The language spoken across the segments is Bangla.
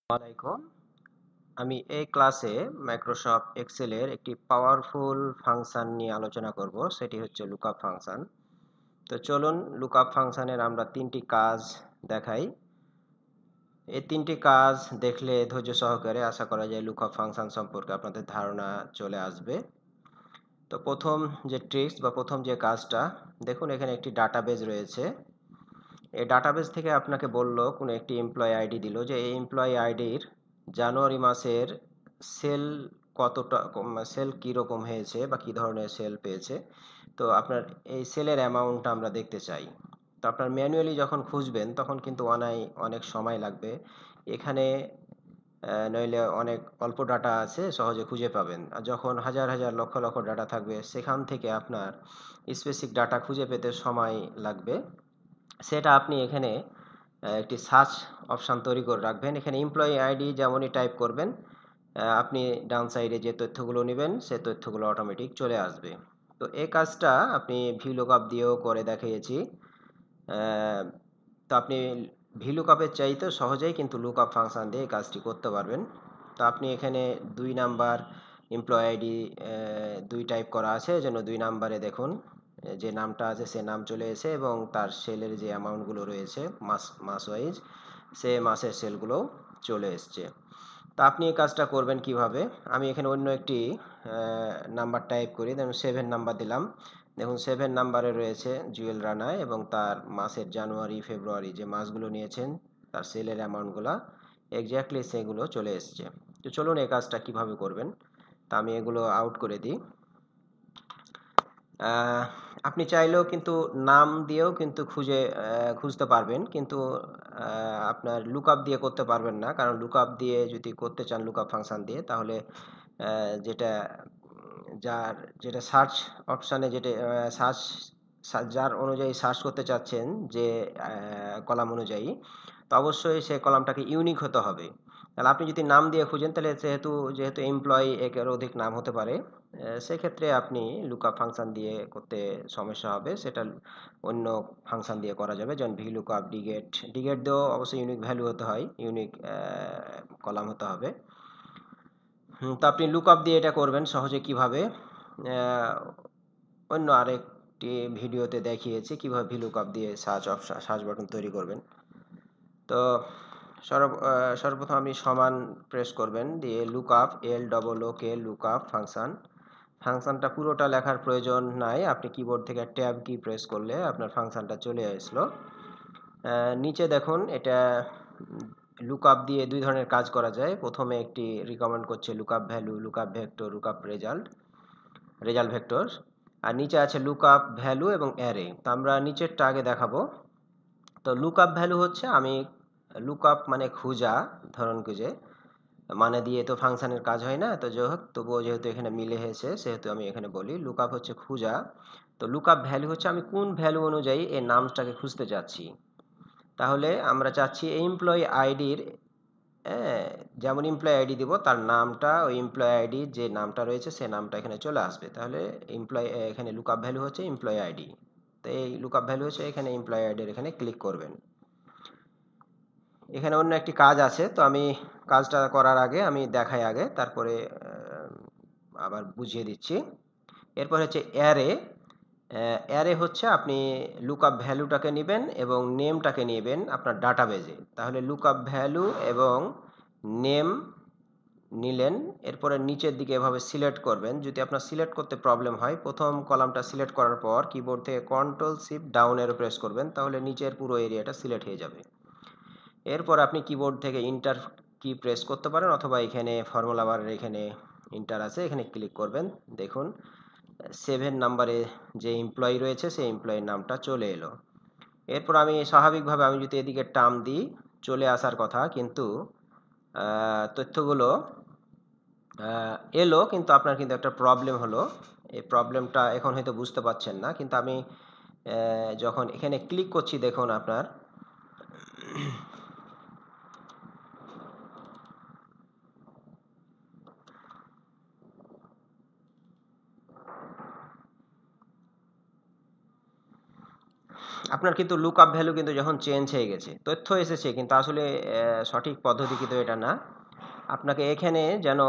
আলাইকুম। আমি এই ক্লাসে মাইক্রোসফট এক্সেলের একটি পাওয়ারফুল ফাংশন নিয়ে আলোচনা করব, সেটি হচ্ছে লুকআপ ফাংশন। তো চলুন লুকআপ ফাংশনের আমরা তিনটি কাজ দেখাই। এই তিনটি কাজ দেখলে ধৈর্য সহকারে আশা করা যায় লুকআপ ফাংশন সম্পর্কে আপনাদের ধারণা চলে আসবে। তো প্রথম যে ট্রিক্স বা প্রথম যে কাজটা দেখুন, এখানে একটি ডাটাবেজ রয়েছে। এই ডাটাবেস থেকে আপনাকে বলল কোনো একটি এমপ্লয়ি আইডি দিল যে এই এমপ্লয়ি আইডির জানুয়ারি মাসের সেল কতটা, সেল কীরকম হয়েছে বা কী ধরনের সেল পেয়েছে। তো আপনার এই সেলের অ্যামাউন্টটা আমরা দেখতে চাই। তো আপনার ম্যানুয়ালি যখন খুঁজবেন তখন কিন্তু অনেক সময় লাগবে। এখানে নইলে অনেক অল্প ডাটা আছে, সহজে খুঁজে পাবেন। আর যখন হাজার হাজার লক্ষ লক্ষ ডাটা থাকবে, সেখান থেকে আপনার স্পেসিফিক ডাটা খুঁজে পেতে সময় লাগবে। সেটা আপনি এখানে একটি সার্চ অপশান তৈরি করে রাখবেন। এখানে এমপ্লয়ি আইডি যেমনই টাইপ করবেন, আপনি ডান সাইডে যে তথ্যগুলো নেবেন সেই তথ্যগুলো অটোমেটিক চলে আসবে। তো এই কাজটা আপনি ভিলুকআপ দিয়েও করে দেখিয়েছি। তো আপনি ভিলুকআপের চাইতে সহজেই কিন্তু লুকআপ ফাংশন দিয়ে এই কাজটি করতে পারবেন। তো আপনি এখানে 2 নাম্বার এমপ্লয়ি আইডি 2 টাইপ করা আছে, এজন্য 2 নাম্বারে দেখুন যে নামটা আছে সে নাম চলে এসে এবং তার সেলের যে অ্যামাউন্টগুলো রয়েছে মাস ওয়াইজ, সে মাসের সেলগুলো চলে এসছে। তা আপনি এই কাজটা করবেন কিভাবে, আমি এখানে অন্য একটি নাম্বার টাইপ করি। দেখুন 7 নাম্বার দিলাম। দেখুন 7 নাম্বারে রয়েছে জুয়েল রানা এবং তার মাসের জানুয়ারি ফেব্রুয়ারি যে মাসগুলো নিয়েছেন তার সেলের অ্যামাউন্টগুলো এক্স্যাক্টলি সেগুলো চলে এসছে। তো চলুন এই কাজটা কিভাবে করবেন। তা আমি এগুলো আউট করে দিই। আপনি চাইলেও কিন্তু নাম দিয়েও কিন্তু খুঁজতে পারবেন, কিন্তু আপনার লুকআপ দিয়ে করতে পারবেন না, কারণ লুকআপ দিয়ে যদি করতে চান লুকআপ ফাংশন দিয়ে, তাহলে যেটা যার যেটা সার্চ অপশানে যেটা সার্চ যার অনুযায়ী সার্চ করতে চাচ্ছেন যে কলাম অনুযায়ী, তো অবশ্যই সেই কলামটাকে ইউনিক হতে হবে। তাহলে আপনি যদি নাম দিয়ে খুঁজেন, তাহলে যেহেতু এমপ্লয়ি একের অধিক নাম হতে পারে, সেক্ষেত্রে আপনি লুকআপ ফাংশন দিয়ে করতে সমস্যা হবে। সেটা অন্য ফাংশন দিয়ে করা যাবে, যেমন ভিলুকআপ, ডিগেট দিয়েও অবশ্যই ইউনিক ভ্যালু হতে হয়, ইউনিক কলাম হতে হবে। তো আপনি লুকআপ দিয়ে এটা করবেন সহজে কিভাবে, অন্য আরেকটি ভিডিওতে দেখিয়েছি কিভাবে ভিলুকআপ দিয়ে সার্চ বাটন তৈরি করবেন। তো সর্বপ্রথম আপনি সমান প্রেস করবেন, দিয়ে লুকআপ LOOK লুকআপ ফাংশনটা পুরোটা লেখার প্রয়োজন নাই, আপনি কিবোর্ড থেকে ট্যাব কি প্রেস করলে আপনার ফাংশনটা চলে আসলো। নিচে দেখুন এটা লুকআপ দিয়ে 2 ধরনের কাজ করা যায়। প্রথমে একটি রিকমেন্ড করছে lookup value, lookup vector, lookup result vector. আর নিচে আছে লুকআপ ভ্যালু এবং অ্যারে। তো আমরা নিচেরটা আগে দেখাবো। তো লুকআপ ভ্যালু হচ্ছে, আমি লুকআপ মানে খুঁজা, ধরন খুঁজে, মানে দিয়ে তো ফাংশনের কাজ হয় না। তো যাই হোক, তবুও যেহেতু এখানে মিলে হয়েছে সেহেতু আমি এখানে বলি লুকআপ হচ্ছে খুঁজা। তো লুকআপ ভ্যালু হচ্ছে আমি কোন ভ্যালু অনুযায়ী এই নামটাকে খুঁজতে চাচ্ছি। তাহলে আমরা চাচ্ছি এমপ্লয়ি আইডির, যেমন এমপ্লয়ি আইডি দিব তার নামটা, ওই এমপ্লয়ি আইডির যে নামটা রয়েছে সে নামটা এখানে চলে আসবে। তাহলে এখানে লুকআপ ভ্যালু হচ্ছে এমপ্লয়ি আইডি। তো এই লুকআপ ভ্যালু হচ্ছে এখানে এমপ্লয়ি আইডির, এখানে ক্লিক করবেন। এখানে অন্য একটি কাজ আছে, তো আমি কাজটা করার আগে আমি দেখাই আগে, তারপরে আবার বুঝিয়ে দিচ্ছি। এরপর হচ্ছে অ্যারে। অ্যারে হচ্ছে আপনি লুকআপ ভ্যালুটাকে নেবেন এবং নেমটাকে নেবেন আপনার ডাটাবেজে। তাহলে লুকআপ ভ্যালু এবং নেম নিলেন, এরপরে নিচের দিকে এভাবে সিলেক্ট করবেন। যদি আপনার সিলেক্ট করতে প্রবলেম হয়, প্রথম কলামটা সিলেক্ট করার পর কিবোর্ড থেকে control shift down arrow press করবেন, তাহলে নিচের পুরো এরিয়াটা সিলেক্ট হয়ে যাবে। এরপর আপনি কিবোর্ড থেকে ইন্টার কি প্রেস করতে পারেন, অথবা এখানে ফর্মুলা বারের এখানে ইন্টার আছে, এখানে ক্লিক করবেন। দেখুন 7 নাম্বারে যে এমপ্লয়ি রয়েছে সেই এমপ্লয়ির নামটা চলে এলো। এরপর আমি স্বাভাবিকভাবে আমি যদি এদিকে টার্ম দিই, চলে আসার কথা, কিন্তু তথ্যগুলো এলো, কিন্তু আপনার কিন্তু একটা প্রবলেম হলো। এই প্রবলেমটা এখন হয়তো বুঝতে পারছেন না, কিন্তু আমি যখন এখানে ক্লিক করছি দেখুন আপনার আপনার কিন্তু লুকআপ ভ্যালু কিন্তু যখন চেঞ্জ হয়ে গেছে, তথ্য এসেছে কিন্তু আসলে সঠিক পদ্ধতি কিন্তু এটা না। আপনাকে এখানে যেন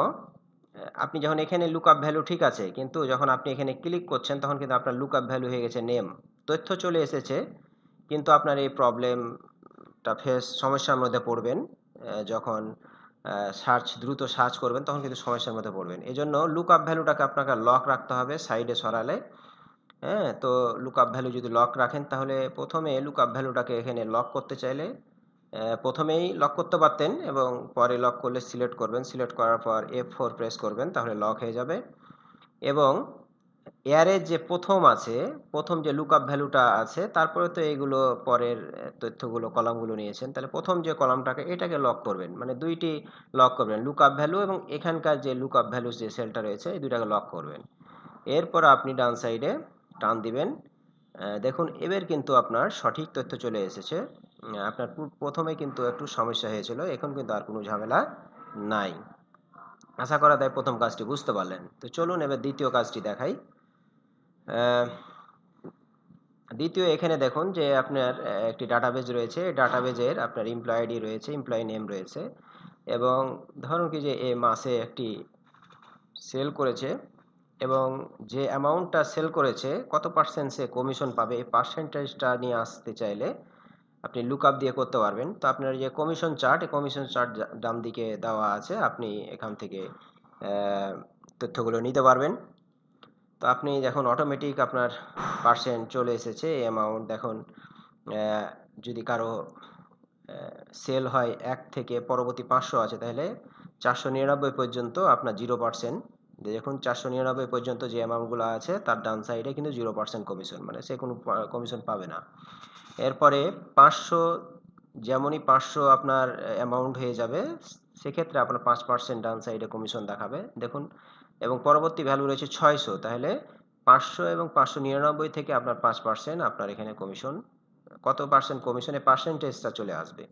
আপনি যখন এখানে লুকআপ ভ্যালু ঠিক আছে, কিন্তু যখন আপনি এখানে ক্লিক করছেন তখন কিন্তু আপনার লুকআপ ভ্যালু হয়ে গেছে নেম। তথ্য চলে এসেছে কিন্তু আপনার এই প্রবলেমটা সমস্যার মধ্যে পড়বেন যখন দ্রুত সার্চ করবেন তখন কিন্তু সমস্যার মধ্যে পড়বেন। এজন্য লুকআপ ভ্যালুটাকে আপনাকে লক রাখতে হবে সাইডে সরালে। হ্যাঁ, তো লুকআপ ভ্যালু যদি লক রাখেন তাহলে প্রথমে লুকআপ ভ্যালুটাকে এখানে লক করতে চাইলে প্রথমেই লক করতে পারতেন এবং পরে লক করলে সিলেক্ট করবেন, সিলেক্ট করার পর F4 প্রেস করবেন তাহলে লক হয়ে যাবে। এবং এয়ারে যে প্রথম যে লুকআপ ভ্যালুটা আছে তারপরে তো এইগুলো পরের তথ্যগুলো কলামগুলো নিয়েছেন, তাহলে প্রথম যে কলামটাকে এটাকে লক করবেন, মানে দুইটি লক করবেন, লুকআপ ভ্যালু এবং এখানকার যে লুকআপ ভ্যালু যে সেলটা রয়েছে এই দুইটাকে লক করবেন। এরপর আপনি ডান সাইডে টান দিবেন। দেখুন এবার কিন্তু আপনার সঠিক তথ্য চলে এসেছে। আপনার প্রথমে কিন্তু একটু সমস্যা হয়েছিল, এখন কিন্তু আর কোনো ঝামেলা নাই। আশা করা যায় প্রথম কাজটি বুঝতে পারলেন। তো চলুন এবার দ্বিতীয় কাজটি দেখাই। দ্বিতীয় এখানে দেখুন যে আপনার একটি ডাটাবেজ রয়েছে, ডাটাবেজের আপনার এমপ্লয়ি আইডি রয়েছে, এমপ্লয়ি নেম রয়েছে এবং ধরুন কি যে এই মাসে একটি সেল করেছে এবং যে অ্যামাউন্টটা সেল করেছে কত পার্সেন্ট সে কমিশন পাবে এই পার্সেন্টেজটা নিয়ে আসতে চাইলে আপনি লুকআপ দিয়ে করতে পারবেন। তো আপনার যে কমিশন চার্ট, এই কমিশন চার্ট ডান দিকে দেওয়া আছে, আপনি এখান থেকে তথ্যগুলো নিতে পারবেন। তো আপনি দেখুন অটোমেটিক আপনার পার্সেন্ট চলে এসেছে, এই অ্যামাউন্ট দেখুন। যদি কারো সেল হয় 1 থেকে পরবর্তী 500 আছে তাহলে 499 পর্যন্ত আপনার 0%। দেখুন 499 পর্যন্ত যে অ্যামাউন্টগুলো আছে তার ডান সাইডে কিন্তু 0% কমিশন, মানে সে কোনো কমিশন পাবে না। এরপরে 500, যেমনই 500 আপনার অ্যামাউন্ট হয়ে যাবে সেক্ষেত্রে আপনার 5% ডান সাইডে কমিশন দেখাবে দেখুন। এবং পরবর্তী ভ্যালু রয়েছে 600, তাহলে 500 এবং 599 থেকে আপনার 5% আপনার এখানে কমিশন, কত পার্সেন্ট কমিশনে পার্সেন্টেজটা চলে আসবে।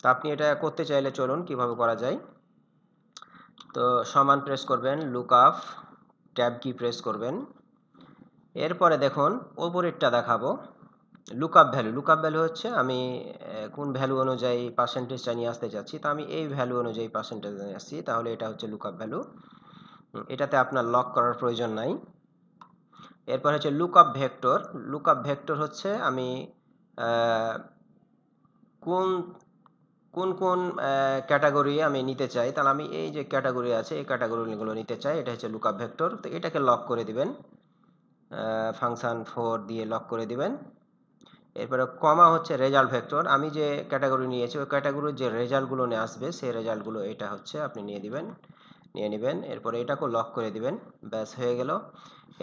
তো আপনি এটা করতে চাইলে চলুন কিভাবে করা যায়। তো সমান প্রেস করবেন, লুকআপ ট্যাব কি প্রেস করবেন। এরপরে দেখুন ওপরেরটা দেখাবো লুকআপ ভ্যালু। লুকআপ ভ্যালু হচ্ছে আমি কোন ভ্যালু অনুযায়ী পার্সেন্টেজটা নিয়ে আসতে চাচ্ছি, তো আমি এই ভ্যালু অনুযায়ী পার্সেন্টেজ নিয়ে আসছি, তাহলে এটা হচ্ছে লুকআপ ভ্যালু। এটাতে আপনার লক করার প্রয়োজন নাই। এরপর হচ্ছে লুকআপ ভেক্টর। লুকআপ ভেক্টর হচ্ছে আমি কোন কোন কোন ক্যাটাগরি আমি নিতে চাই, তাহলে আমি এই যে ক্যাটাগরি আছে এই ক্যাটাগরিগুলো নিতে চাই, এটা হচ্ছে লুকআপ ভেক্টর। তো এটাকে লক করে দিবেন, ফাংশন 4 দিয়ে লক করে দিবেন। এরপরে কমা হচ্ছে রেজাল্ট ভেক্টর, আমি যে ক্যাটাগরি নিয়েছি ওই ক্যাটাগরির যে রেজাল্টগুলো নিয়ে আসবে সেই রেজাল্টগুলো এটা হচ্ছে আপনি নিয়ে নেবেন। এরপরে এটাকেও লক করে দিবেন, ব্যাস হয়ে গেল।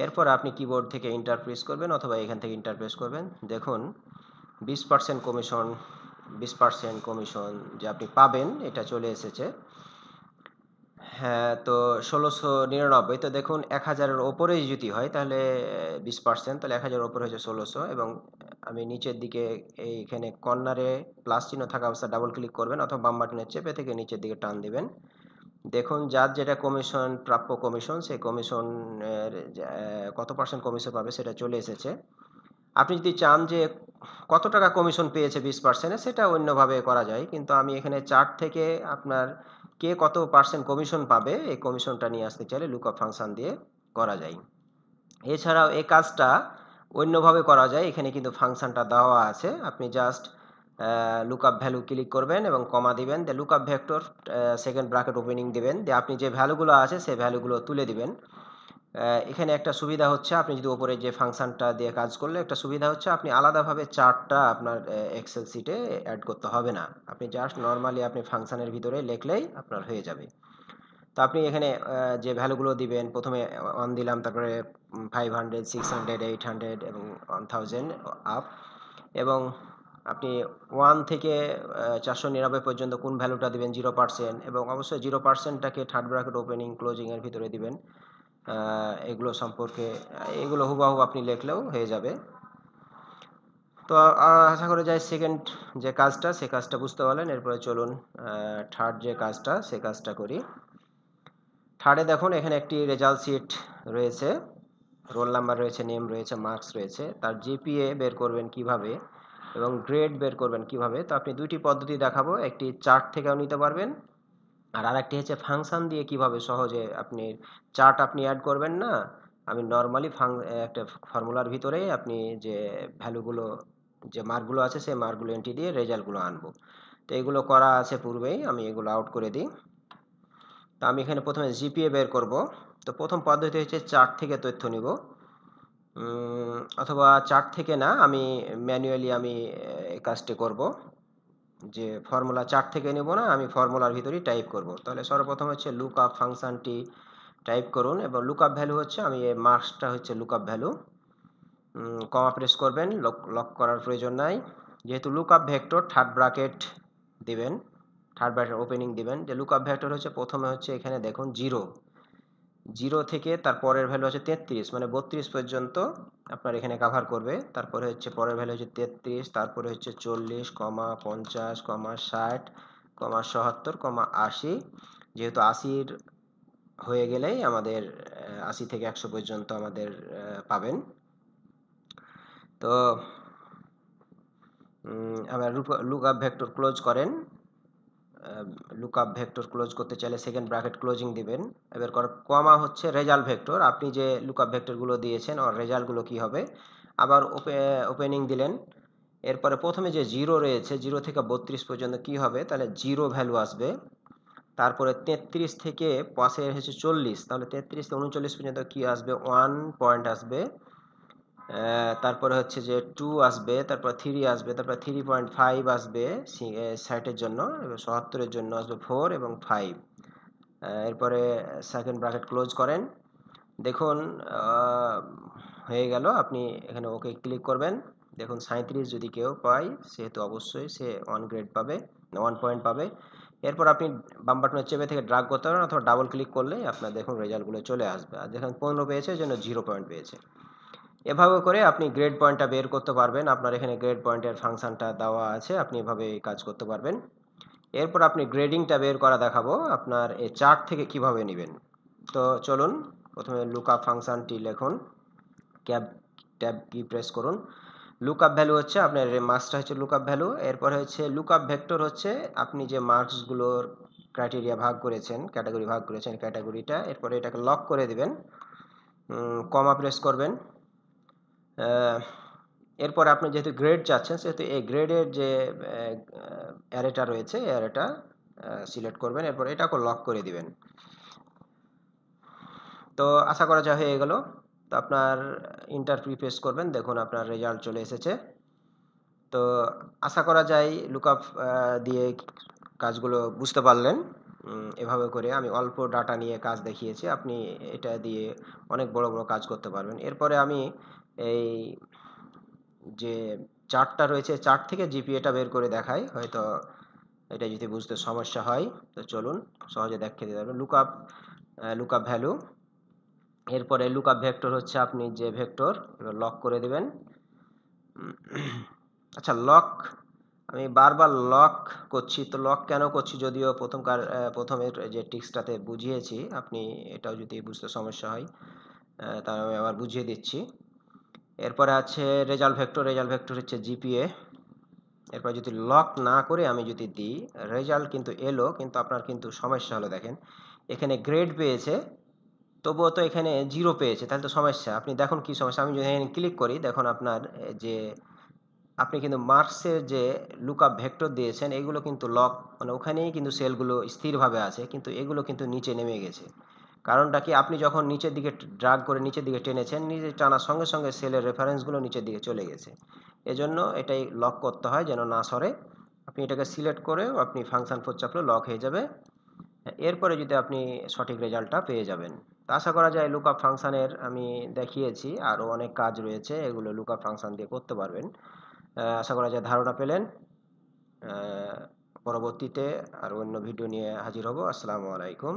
এরপর আপনি কিবোর্ড থেকে এন্টার প্রেস করবেন অথবা এখান থেকে এন্টার প্রেস করবেন। দেখুন 20% কমিশন, 20% কমিশন যে আপনি পাবেন এটা চলে এসেছে। হ্যাঁ, তো 1699। তো দেখুন 1000-এর ওপরেই যদি হয় তাহলে 20%, তাহলে 1000-এর ওপরে হচ্ছে 1600। এবং আমি নিচের দিকে এইখানে কর্নারে প্লাস চিহ্ন থাকা অবস্থায় ডাবল ক্লিক করবেন অথবা বাম বাটনে চেপে থেকে নিচের দিকে টান দিবেন। দেখুন যার যেটা কমিশন প্রাপ্য কমিশন সেই কমিশনের কত পার্সেন্ট কমিশন পাবে সেটা চলে এসেছে। আপনি যদি চান যে কত টাকা কমিশন পেয়েছে 20%-এ সেটা অন্যভাবে করা যায়, কিন্তু আমি এখানে চার্ট থেকে আপনার কে কত পার্সেন্ট কমিশন পাবে এই কমিশনটা নিয়ে আসতে চাইলে লুকআপ ফাংশন দিয়ে করা যায়। এছাড়াও এই কাজটা অন্যভাবে করা যায়, এখানে কিন্তু ফাংশনটা দেওয়া আছে, আপনি জাস্ট লুকআপ ভ্যালু ক্লিক করবেন এবং কমা দিবেন, দিয়ে lookup vector second bracket opening দিবেন, দিয়ে আপনি যে ভ্যালুগুলো আছে সেই ভ্যালুগুলো তুলে দিবেন। এখানে একটা সুবিধা হচ্ছে আপনি যদি উপরে যে ফাংশনটা দিয়ে কাজ করলে একটা সুবিধা হচ্ছে আপনি আলাদাভাবে চার্টটা আপনার এক্সেল শিটে অ্যাড করতে হবে না, আপনি জাস্ট নর্মালি আপনি ফাংশনের ভিতরে লিখলেই আপনার হয়ে যাবে। তো আপনি এখানে যে ভ্যালুগুলো দিবেন প্রথমে 1 দিলাম, তারপরে 500, 600, 800 এবং 1000 আপ। এবং আপনি 1 থেকে 499 পর্যন্ত কোন ভ্যালুটা দিবেন 0%, এবং অবশ্যই 0%টাকে থার্ড ব্র্যাকেট ওপেনিং ক্লোজিং এর ভিতরে দিবেন। এগুলো সম্পর্কে এগুলো হুবহু আপনি লিখলেও হয়ে যাবে। তো আশা করা যায় সেকেন্ড যে কাজটা সে কাজটা বুঝতে পারলেন। এরপরে চলুন থার্ড যে কাজটা সে কাজটা করি। থার্ডে দেখুন এখানে একটি রেজাল্ট শিট রয়েছে, রোল নাম্বার রয়েছে, নেম রয়েছে, মার্কস রয়েছে। তার জিপিএ বের করবেন কিভাবে এবং গ্রেড বের করবেন কিভাবে, তো আপনি দুইটি পদ্ধতি দেখাবো, একটি চার্ট থেকেও নিতে পারবেন, আর আরেকটি হচ্ছে ফাংশন দিয়ে কিভাবে সহজে আপনি চার্ট আপনি অ্যাড করবেন না, আমি নর্মালি একটা ফর্মুলার ভিতরেই আপনি যে ভ্যালুগুলো, যে মার্কগুলো আছে সেই মার্কগুলো এন্ট্রি দিয়ে রেজাল্টগুলো আনবো। তো এগুলো করা আছে পূর্বেই, আমি এগুলো আউট করে দিই। তো আমি এখানে প্রথমে জিপিএ বের করব। তো প্রথম পদ্ধতি হচ্ছে চার্ট থেকে তথ্য নিব, অথবা চার্ট থেকে না, আমি ম্যানুয়ালি আমি এই কাজটি করব, যে ফর্মুলা চার্ট থেকে নেব না, আমি ফর্মুলার ভিতরেই টাইপ করব। তাহলে সর্বপ্রথম হচ্ছে লুক আপ ফাংশনটি টাইপ করুন, এবং লুক আপ ভ্যালু হচ্ছে, আমি এই মার্কসটা হচ্ছে লুক আপ ভ্যালু, কমা প্রেস করবেন, লক করার প্রয়োজন নাই। যেহেতু look up vector third bracket দিবেন, থার্ড ব্র্যাকেট ওপেনিং দিবেন। যে লুক আপ ভেক্টর হচ্ছে প্রথমে হচ্ছে এখানে দেখুন জিরো থেকে তার পরের ভ্যালু হচ্ছে 33, মানে 32 পর্যন্ত আপনার এখানে কাভার করবে। তারপরে হচ্ছে পরের ভ্যালু হচ্ছে 33, তারপরে হচ্ছে 40, 50, 60, 70, 80। যেহেতু 80 হয়ে গেলেই আমাদের 80 থেকে 100 পর্যন্ত আমাদের পাবেন। তো আবার লুক আপ ভেক্টর ক্লোজ করেন, লুক আপ ভেক্টর ক্লোজ করতে চাইলে সেকেন্ড ব্র্যাকেট ক্লোজিং দিবেন। এবার কমা হচ্ছে রেজাল্ট ভেক্টর, আপনি যে লুক আপ ভেক্টরগুলো দিয়েছেন ওর রেজাল্টগুলো কি হবে, আবার ওপেনিং দিলেন। এরপরে প্রথমে যে জিরো রয়েছে, জিরো থেকে 32 পর্যন্ত কি হবে, তাহলে জিরো ভ্যালু আসবে। তারপরে 33 থেকে পাশে হচ্ছে 40, তাহলে 33 থেকে 39 পর্যন্ত কি আসবে, 1 পয়েন্ট আসবে। তারপরে হচ্ছে যে 2 আসবে, তারপর 3 আসবে, তারপর 3.5 আসবে সাইটের জন্য, এবং 77-এর জন্য আসবে 4 এবং 5। এরপরে সেকেন্ড ব্র্যাকেট ক্লোজ করেন। দেখুন হয়ে গেল, আপনি এখানে ওকে ক্লিক করবেন। দেখুন 37 যদি কেউ পায়, সেহেতু অবশ্যই সে 1 গ্রেড পাবে, 1 পয়েন্ট পাবে। এরপর আপনি বাম বাটনে চেপে থেকে ড্রাগ করতে পারেন, অথবা ডাবল ক্লিক করলে আপনার দেখুন রেজাল্টগুলো চলে আসবে। আর দেখুন 15 পেয়েছে, এর জন্য 0 পয়েন্ট পেয়েছে। এভাবে করে আপনি গ্রেড পয়েন্টটা বের করতে পারবেন। আপনার এখানে গ্রেড পয়েন্টের ফাংশনটা দেওয়া আছে, আপনি এভাবে কাজ করতে পারবেন। এরপর আপনি গ্রেডিংটা বের করা দেখাবো, আপনার এই চার্ট থেকে কিভাবে নেবেন। তো চলুন, প্রথমে লুকআপ ফাংশনটি লিখুন, ট্যাব কি প্রেস করুন। লুকআপ ভ্যালু হচ্ছে আপনার মার্কসটা হচ্ছে লুকআপ ভ্যালু। এরপরে হচ্ছে লুকআপ ভেক্টর হচ্ছে আপনি যে মার্কসগুলোর ক্রাইটেরিয়া ভাগ করেছেন, ক্যাটাগরি ভাগ করেছেন, ক্যাটাগরিটা। এরপরে এটাকে লক করে দিবেন, কমা প্রেস করবেন। এরপর আপনি যেহেতু গ্রেড চাচ্ছেন, সেহেতু এই গ্রেডের যে অ্যারেটা রয়েছে, অ্যারেটা সিলেক্ট করবেন, এরপর এটাকে লক করে দিবেন। তো আশা করা যায় হয়ে গেল। তো আপনার ইন্টার প্রেস করবেন, দেখুন আপনার রেজাল্ট চলে এসেছে। তো আশা করা যায় লুকআপ দিয়ে কাজগুলো বুঝতে পারলেন। এভাবে করে আমি অল্প ডাটা নিয়ে কাজ দেখিয়েছি, আপনি এটা দিয়ে অনেক বড় বড় কাজ করতে পারবেন। এরপরে আমি এই যে চার্টটা রয়েছে, চার্ট থেকে জিপিএটা বের করে দেখাই, হয়তো এটা যদি বুঝতে সমস্যা হয়। তো চলুন সহজে দেখে দিতে পারবেন। লুকআপ ভ্যালু, এরপরে লুকআপ ভেক্টর হচ্ছে আপনি যে ভেক্টর, এবার লক করে দিবেন। আচ্ছা, লক আমি বারবার লক করছি, তো লক কেন করছি, যদিও প্রথমের যে টিক্সটাতে বুঝিয়েছি, আপনি এটাও যদি বুঝতে সমস্যা হয় তাহলে আমি আবার বুঝিয়ে দিচ্ছি। এরপরে আছে রেজাল্ট ভেক্টর হচ্ছে জিপিএ। এরপর যদি লক না করে আমি যদি দিই, রেজাল্ট কিন্তু এলো, কিন্তু আপনার কিন্তু সমস্যা হলো, দেখেন এখানে গ্রেড পেয়েছে, তবুও তো এখানে 0 পেয়েছে, তাহলে তো সমস্যা। আপনি দেখুন কি সমস্যা, আমি যদি এখানে ক্লিক করি, দেখুন আপনার যে আপনি কিন্তু মার্কসের যে লুকআপ ভেক্টর দিয়েছেন, এগুলো কিন্তু লক, মানে ওখানেই কিন্তু সেলগুলো স্থিরভাবে আছে, কিন্তু এগুলো কিন্তু নিচে নেমে গেছে। কারণটা কি, আপনি যখন নিচের দিকে ড্রাগ করে নিচের দিকে টেনেছেন, নিচে টানার সঙ্গে সঙ্গে সেলের রেফারেন্সগুলো নিচের দিকে চলে গেছে। এজন্য এটাই লক করতে হয়, যেন না সরে। আপনি এটাকে সিলেক্ট করে আপনি ফাংশন ফোর চাপলে লক হয়ে যাবে। এরপরে যদি আপনি সঠিক রেজাল্টটা পেয়ে যাবেন। তা আশা করা যায় লুকআপ ফাংশনের আমি দেখিয়েছি, আরও অনেক কাজ রয়েছে, এগুলো লুকআপ ফাংশন দিয়ে করতে পারবেন। আশা করা যায় ধারণা পেলেন। পরবর্তীতে আরও অন্য ভিডিও নিয়ে হাজির হব। আসসালামু আলাইকুম।